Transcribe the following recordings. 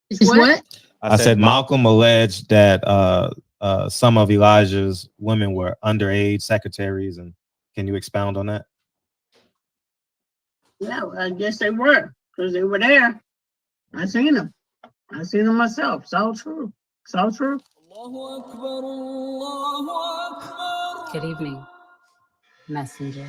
It's what? I said Malcolm alleged that some of Elijah's women were underage secretaries, and can you expound on that? Yeah, I guess they were, because they were there. I seen them. I seen them myself. It's all true. It's all true. Good evening, messenger.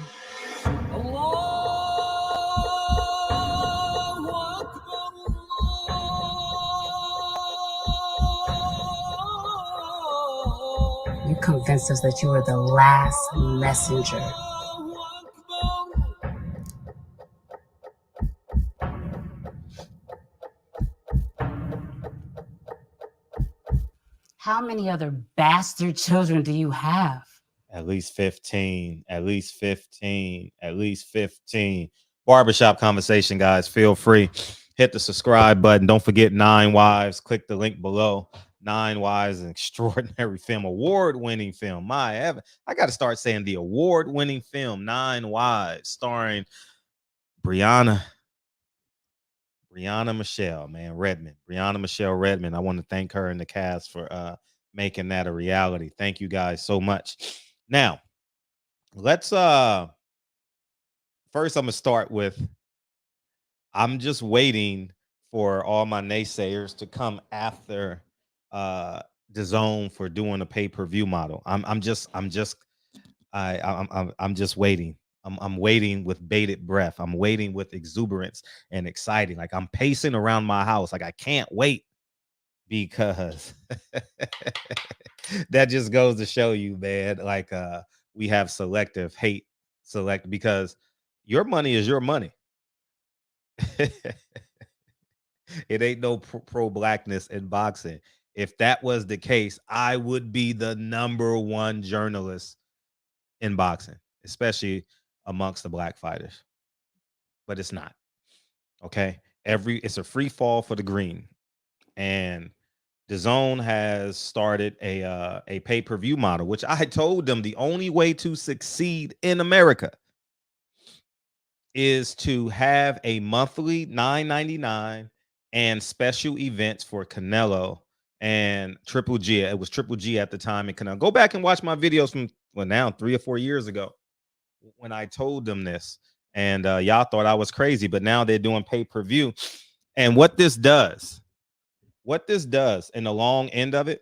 You convinced us that you were the last messenger. How many other bastard children do you have? At least 15. At least 15. At least 15. Barbershop conversation, guys. Feel free. Hit the subscribe button. Don't forget 9 Wives. Click the link below. 9 Wives, an extraordinary film, award-winning film. My heaven. I got to start saying the award-winning film, 9 Wives, starring Brianna Michelle, man, Redman. Brianna Michelle Redman. I want to thank her and the cast for making that a reality. Thank you guys so much. Now, let's first I'm gonna start with I'm just waiting for all my naysayers to come after DAZN for doing a pay-per-view model. I'm just waiting. I'm waiting with bated breath. I'm waiting with exuberance and exciting. Like I'm pacing around my house. Like I can't wait because that just goes to show you, man. Like we have selective hate, because your money is your money. It ain't no pro-blackness in boxing. If that was the case, I would be the #1 journalist in boxing, especially amongst the black fighters. But it's not. Okay. It's a free fall for the green. And DAZN has started a pay-per-view model, which I told them the only way to succeed in America is to have a monthly $9.99 and special events for Canelo and Triple G. It was Triple G at the time, and Canelo. Go back and watch my videos from now 3 or 4 years ago when I told them this, and y'all thought I was crazy, but now they're doing pay-per-view. And what this does in the long end of it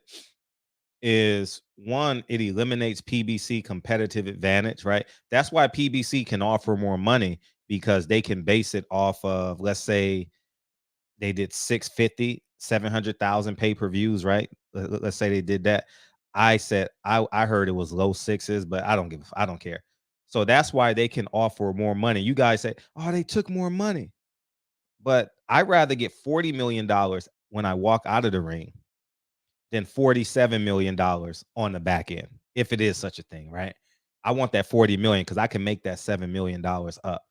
is, one, it eliminates PBC competitive advantage, right? That's why PBC can offer more money, because they can base it off of, let's say they did 650, 700,000 pay-per-views, right? Let's say they did that. I said, I heard it was low sixes, but I don't care. So that's why they can offer more money. You guys say, oh, they took more money. But I'd rather get $40 million when I walk out of the ring than $47 million on the back end, if it is such a thing, right? I want that 40 million because I can make that $7 million up,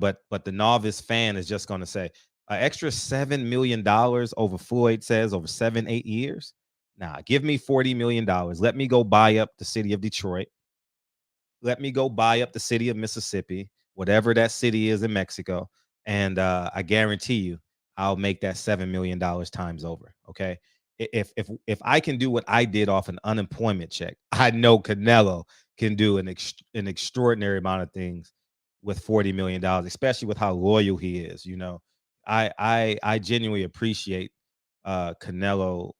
but the novice fan is just going to say an extra $7 million over Floyd says over 7-8 years. Nah, give me $40 million. Let me go buy up the city of Detroit. Let me go buy up the city of Mississippi, whatever that city is in Mexico. And I guarantee you, I'll make that $7 million times over. Okay. If I can do what I did off an unemployment check, I know Canelo can do an extraordinary amount of things with $40 million, especially with how loyal he is. I genuinely appreciate Canelo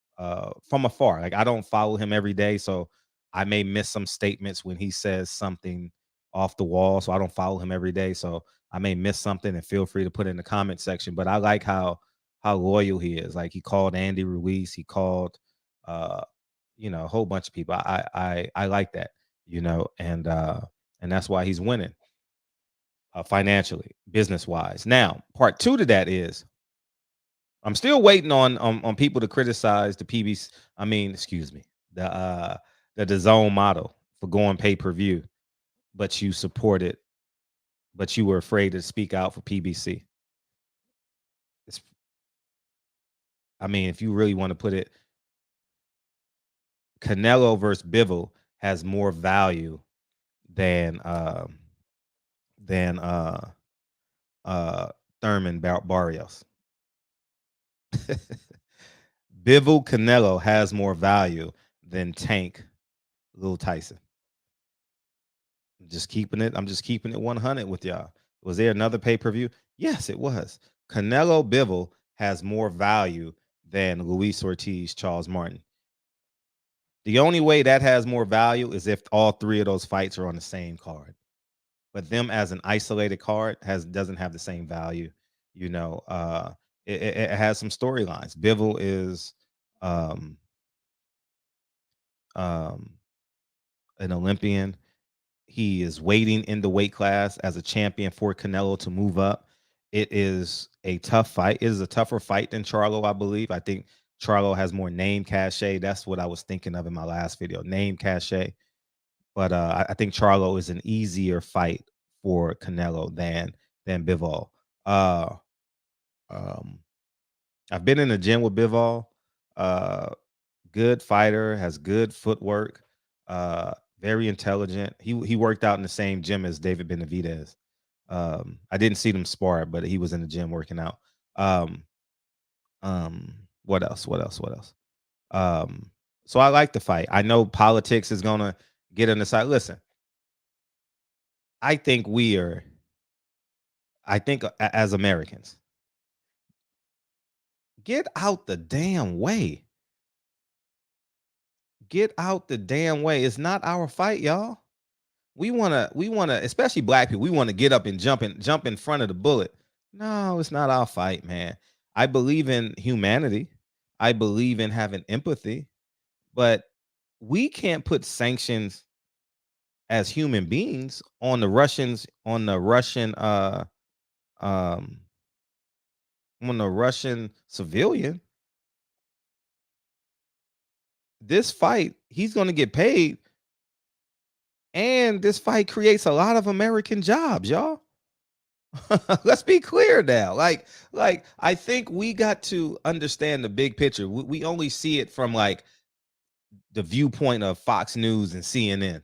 from afar. Like I don't follow him every day, so I may miss some statements when he says something off the wall. So I don't follow him every day, so I may miss something, and feel free to put it in the comment section. But I like how loyal he is. Like he called Andy Ruiz, he called a whole bunch of people. I like that, and that's why he's winning financially, business wise. Now, part 2 to that is I'm still waiting on people to criticize the PBC. I mean, excuse me, the DAZN model for going pay-per-view, but you supported, but you were afraid to speak out for PBC. I mean, if you really want to put it, Canelo versus Bivol has more value than Thurman Barrios. Bivol Canelo has more value than Tank Lil Tyson. I'm just keeping it 100 with y'all. Was there another pay-per-view? Yes, it was. Canelo Bivol has more value than Luis Ortiz, Charles Martin. The only way that has more value is if all three of those fights are on the same card. But them as an isolated card doesn't have the same value. You know, it has some storylines. Bivol is um, an Olympian. He is waiting in the weight class as a champion for Canelo to move up. It is a tough fight. It is a tougher fight than Charlo, I believe. I think Charlo has more name cachet. That's what I was thinking of in my last video, name cachet. But I think Charlo is an easier fight for Canelo than Bivol. I've been in the gym with Bivol. Good fighter, has good footwork. Very intelligent. He worked out in the same gym as David Benavidez. I didn't see them spar, but he was in the gym working out. What else? So I like the fight. I know politics is gonna get on the side. Listen, I think as Americans, get out the damn way. Get out the damn way. It's not our fight, y'all. We wanna, especially black people, we want to get up and jump in front of the bullet. No, it's not our fight, man. I believe in humanity. I believe in having empathy, but we can't put sanctions as human beings on the Russians, on the Russian civilian. This fight, he's going to get paid, and this fight creates a lot of American jobs, y'all. Let's be clear now. Like I think we got to understand the big picture. We only see it from like the viewpoint of Fox News and CNN.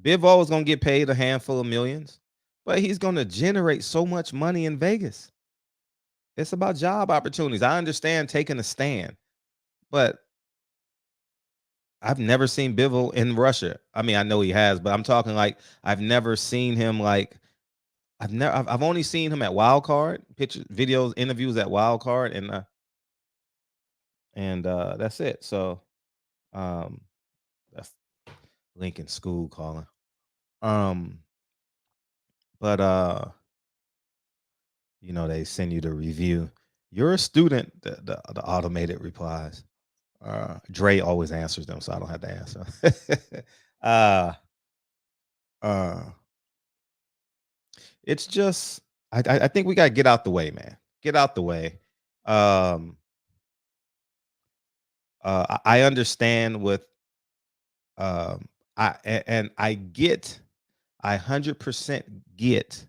Bivol is going to get paid a handful of millions, but he's going to generate so much money in Vegas. It's about job opportunities. I understand taking a stand, but I've never seen Bivol in Russia. I mean, I know he has, but I'm talking like I've never seen him like I've only seen him at Wild Card, pictures, videos, interviews at Wild Card, and that's it. So that's Lincoln School calling. But you know, they send you the review. You're a student, the automated replies. Dre always answers them, so I don't have to answer. It's just I think we gotta get out the way, man. Get out the way. I understand with I 100% get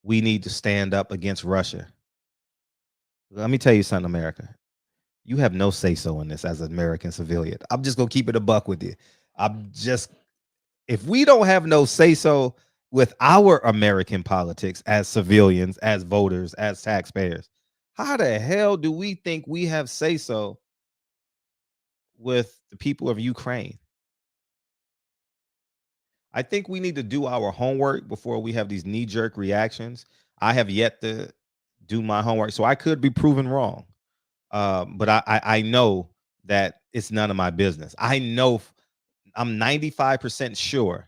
we need to stand up against Russia. Let me tell you something, America. You have no say-so in this as an American civilian. I'm just gonna keep it a buck with you. If we don't have no say-so with our American politics as civilians, as voters, as taxpayers, how the hell do we think we have say-so with the people of Ukraine? I think we need to do our homework before we have these knee-jerk reactions. I have yet to do my homework, so I could be proven wrong. But I know that it's none of my business. I know I'm 95% sure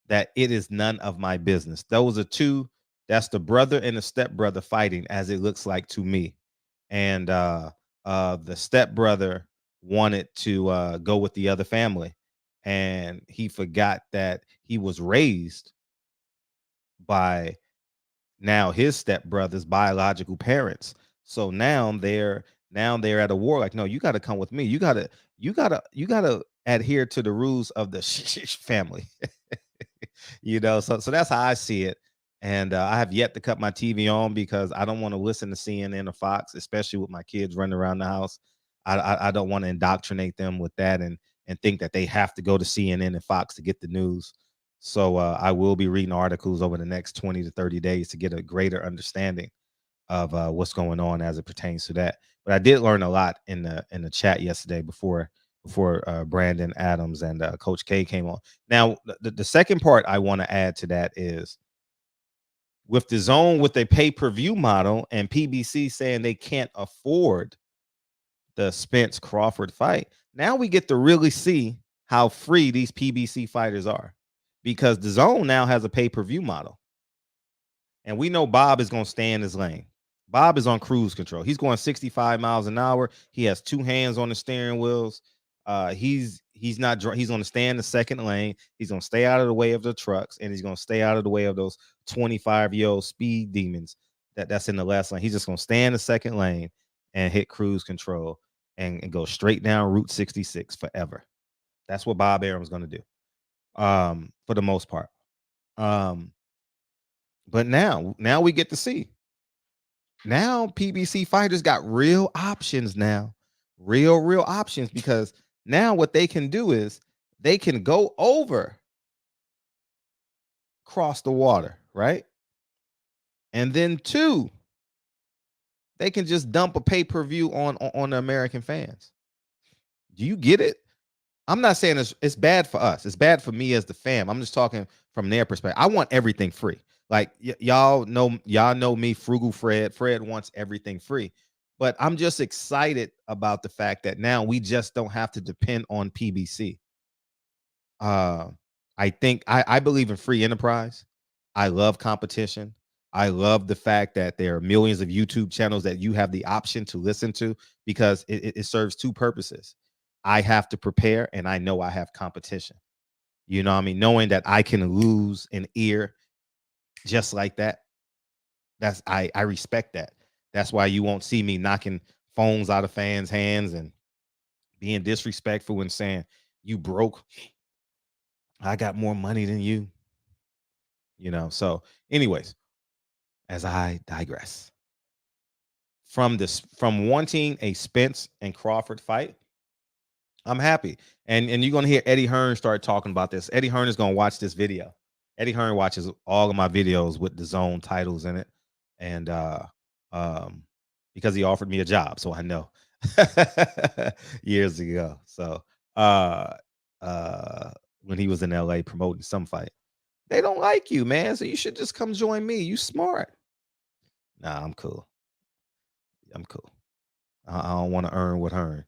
that it is none of my business. Those are two. That's the brother and the stepbrother fighting, as it looks like to me. And the stepbrother wanted to go with the other family, and he forgot that he was raised by now his stepbrother's biological parents. So now they're at a war. Like, no, you got to come with me. You gotta adhere to the rules of the family. You know, so that's how I see it. And I have yet to cut my TV on because I don't want to listen to CNN or Fox, especially with my kids running around the house. I don't want to indoctrinate them with that and think that they have to go to CNN and Fox to get the news. So I will be reading articles over the next 20 to 30 days to get a greater understanding. what's going on as it pertains to that. But I did learn a lot in the chat yesterday before Brandon Adams and Coach K came on. Now, the second part I want to add to that is with the DAZN with a pay-per-view model and PBC saying they can't afford the Spence Crawford fight. Now we get to really see how free these PBC fighters are, because the DAZN now has a pay-per-view model. And we know Bob is going to stay in his lane. Bob is on cruise control. He's going 65 miles an hour. He has two hands on the steering wheels. He's not. He's going to stay in the second lane. He's going to stay out of the way of the trucks, and he's going to stay out of the way of those 25-year-old speed demons that's in the last lane. He's just going to stay in the second lane and hit cruise control and go straight down Route 66 forever. That's what Bob Arum's going to do, for the most part. But now we get to see. Now PBC fighters got real options now. Real options, because now what they can do is they can go over, cross the water, right? And then two, they can just dump a pay-per-view on the American fans. Do you get it? I'm not saying it's bad for us. It's bad for me as the fan. I'm just talking from their perspective. I want everything free. Like y'all know me, Frugal Fred. Fred wants everything free. But I'm just excited about the fact that now we just don't have to depend on PBC. I think I believe in free enterprise. I love competition. I love the fact that there are millions of YouTube channels that you have the option to listen to, because it serves two purposes. I have to prepare, and I know I have competition. You know what I mean? Knowing that I can lose an ear just like that. I respect that. That's why you won't see me knocking phones out of fans' hands and being disrespectful and saying, you broke. I got more money than you. You know, so anyways, as I digress from wanting a Spence and Crawford fight, I'm happy. And you're going to hear Eddie Hearn start talking about this. Eddie Hearn is going to watch this video. Eddie Hearn watches all of my videos with the DAZN titles in it. And because he offered me a job, so I know years ago. So when he was in LA promoting some fight, they don't like you, man. So you should just come join me. You smart. Nah, I'm cool. I'm cool. I don't want to earn with Hearn.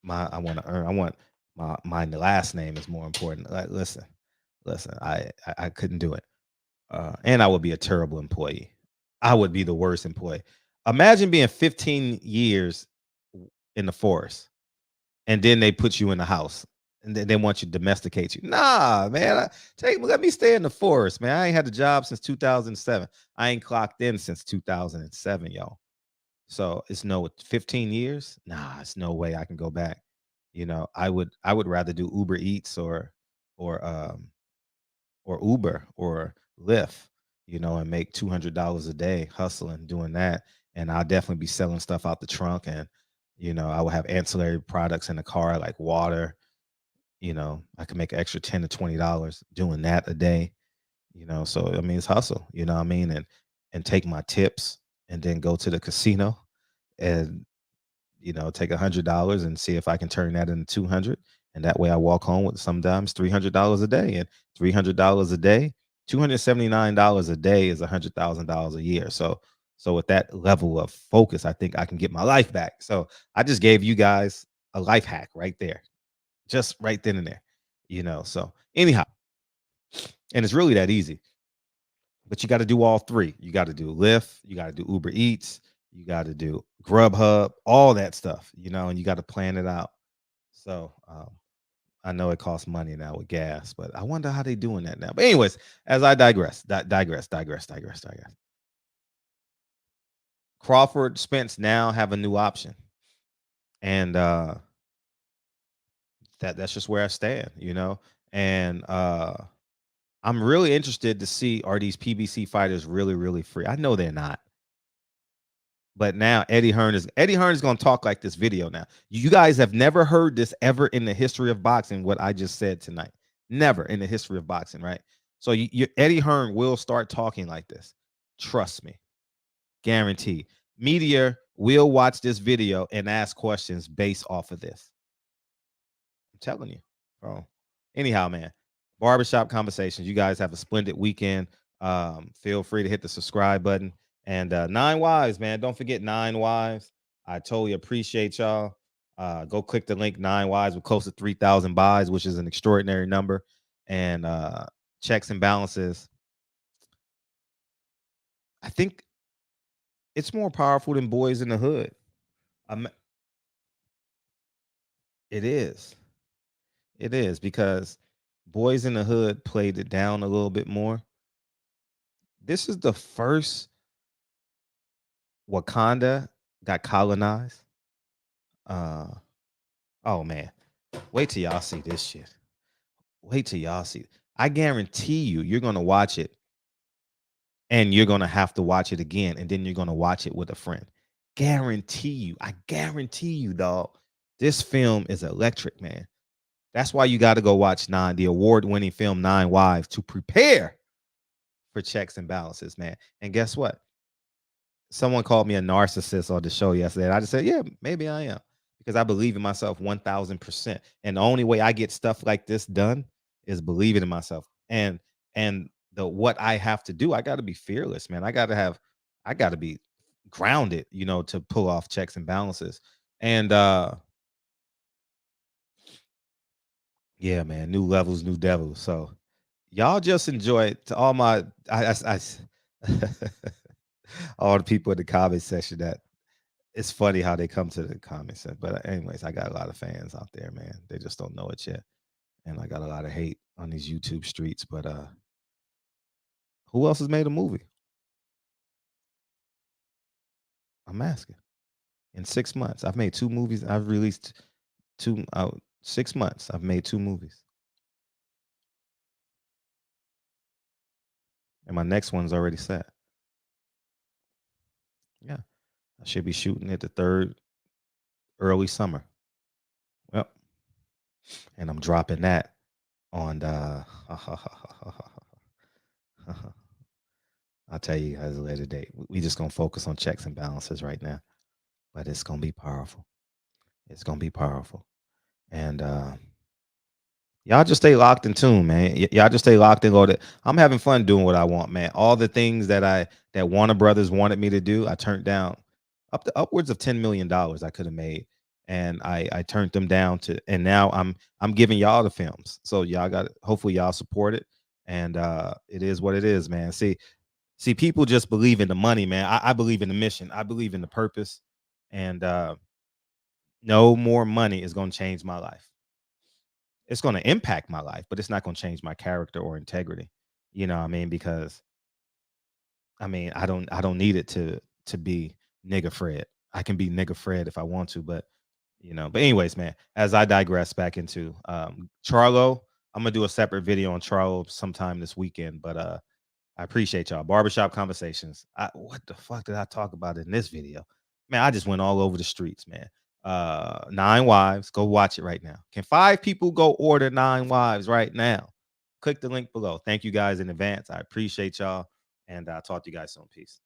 I want my last name is more important. Like, listen, I couldn't do it. And I would be a terrible employee. I would be the worst employee. Imagine being 15 years in the forest, and then they put you in the house, and then they want you to domesticate you. Nah, man. Let me stay in the forest, man. I ain't had a job since 2007. I ain't clocked in since 2007, y'all. So it's 15 years. Nah, it's no way I can go back. You know, I would rather do Uber Eats or Uber or Lyft, you know, and make $200 a day hustling doing that. And I'll definitely be selling stuff out the trunk, and you know, I will have ancillary products in the car like water. You know, I can make an extra $10 to $20 doing that a day. You know, so I mean, it's hustle. You know what I mean, and take my tips and then go to the casino and, you know, take $100 and see if I can turn that into 200. And that way I walk home with sometimes $300 a day, and $300 a day, $279 a day is $100,000 a year. So with that level of focus, I think I can get my life back. So I just gave you guys a life hack right there, just right then and there, you know. So anyhow, and it's really that easy. But you got to do all three. You got to do Lyft, you got to do Uber Eats, you got to do Grubhub, all that stuff, you know, and you got to plan it out. So I know it costs money now with gas, but I wonder how they doing that now. But anyways, as I digress. Crawford, Spence now have a new option. And that's just where I stand, you know. And I'm really interested to see, are these PBC fighters really, really free? I know they're not. But now Eddie Hearn is going to talk like this video now. You guys have never heard this ever in the history of boxing, what I just said tonight. Never in the history of boxing, right? So Eddie Hearn will start talking like this. Trust me. Guarantee. Media will watch this video and ask questions based off of this. I'm telling you, bro. Anyhow, man, barbershop conversations. You guys have a splendid weekend. Feel free to hit the subscribe button. And 9 Wives, man. Don't forget 9 Wives. I totally appreciate y'all. Go click the link. 9 Wives with close to 3,000 buys, which is an extraordinary number. And checks and balances. I think it's more powerful than Boys in the Hood. It is. It is, because Boys in the Hood played it down a little bit more. This is the first Wakanda got colonized. Oh man, wait till y'all see this shit. Wait till y'all see. I guarantee you're gonna watch it, and you're gonna have to watch it again, and then you're gonna watch it with a friend. Guarantee you. I guarantee you, dog. This film is electric, man. That's why you got to go watch the award-winning film 9 Wives to prepare for checks and balances, man. And guess what? Someone called me a narcissist on the show yesterday. And I just said, yeah, maybe I am, because I believe in myself 1,000%. And the only way I get stuff like this done is believing in myself. And what I have to do, I got to be fearless, man. I got to be grounded, to pull off checks and balances. And yeah, man, new levels, new devils. So y'all just enjoy it. To all my all the people in the comment section, that it's funny how they come to the comments. But anyways, I got a lot of fans out there, man. They just don't know it yet. And I got a lot of hate on these YouTube streets. But who else has made a movie? I'm asking. In 6 months, I've made 2 movies. I've released 6 months. I've made 2 movies. And my next one's already set. Yeah. I should be shooting it the 3rd early summer. Yep. And I'm dropping that on the I'll tell you guys a later date. We just gonna focus on checks and balances right now. But it's gonna be powerful. It's gonna be powerful. And y'all just stay locked in tune, man. Y'all just stay locked and loaded. I'm having fun doing what I want, man. All the things that Warner Brothers wanted me to do, I turned down. Up to upwards of $10 million I could have made. And I turned them down and now I'm giving y'all the films. So y'all hopefully y'all support it. And it is what it is, man. See, people just believe in the money, man. I believe in the mission. I believe in the purpose. And no more money is going to change my life. It's going to impact my life, but it's not going to change my character or integrity. You know what I mean? Because I don't need it to be nigga Fred. I can be nigga Fred if I want to, but anyways, man, as I digress back into Charlo, I'm gonna do a separate video on Charlo sometime this weekend, but I appreciate y'all. Barbershop conversations. What the fuck did I talk about in this video? Man, I just went all over the streets, man. 9 Wives. Go watch it right now. Can 5 people go order 9 Wives right now? Click the link below. Thank you guys in advance. I appreciate y'all. And I'll talk to you guys soon. Peace.